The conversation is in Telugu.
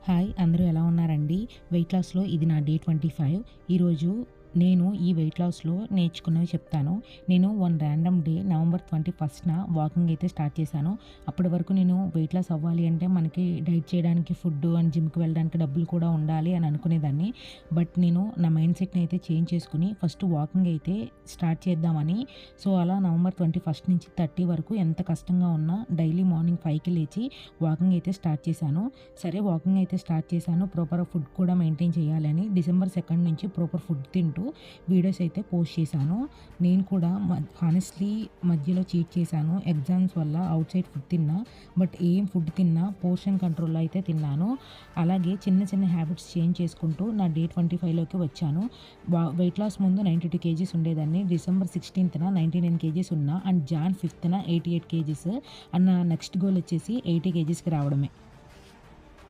హాయ్! అందరూ ఎలా ఉన్నారండి? వెయిట్ లాస్‌లో ఇది నా డే 25. ఈరోజు నేను ఈ వెయిట్ లాస్‌లో నేర్చుకున్నవి చెప్తాను. నేను వన్ ర్యాండమ్ డే నవంబర్ 21న వాకింగ్ అయితే స్టార్ట్ చేశాను. అప్పటి వరకు నేను వెయిట్ లాస్ అవ్వాలి అంటే మనకి డైట్ చేయడానికి ఫుడ్డు అండ్ జిమ్‌కి వెళ్ళడానికి డబ్బులు కూడా ఉండాలి అని అనుకునేదాన్ని. బట్ నేను నా మైండ్ సెట్‌ని అయితే చేంజ్ చేసుకొని ఫస్ట్ వాకింగ్ అయితే స్టార్ట్ చేద్దామని అలా నవంబర్ 21 నుంచి 30 వరకు ఎంత కష్టంగా ఉన్నా డైలీ మార్నింగ్ 5కి లేచి వాకింగ్ అయితే స్టార్ట్ చేశాను. సరే వాకింగ్ అయితే స్టార్ట్ చేశాను. ప్రాపర్ ఫుడ్ కూడా మెయింటైన్ చేయాలని డిసెంబర్ 2 నుంచి ప్రాపర్ ఫుడ్ తింటూ వీడియోస్ అయితే పోస్ట్ చేశాను. నేను కూడా హానెస్ట్‌లీ మధ్యలో చీట్ చేశాను. ఎగ్జామ్స్ వల్ల ఔట్ సైడ్ ఫుడ్ తిన్నా. బట్ ఏం ఫుడ్ తిన్నా పోర్షన్ కంట్రోల్‌లో అయితే తిన్నాను. అలాగే చిన్న చిన్న హ్యాబిట్స్ చేంజ్ చేసుకుంటూ నా డే 25లోకి వచ్చాను. వెయిట్ లాస్ ముందు 92 కేజీస్ ఉండేదాన్ని. డిసెంబర్ 16న 99 కేజీస్ ఉన్నా అండ్ జాన్ 5న 88 కేజీస్ అండ్ నా నెక్స్ట్ గోల్ వచ్చేసి 80 కేజీస్‌కి రావడమే.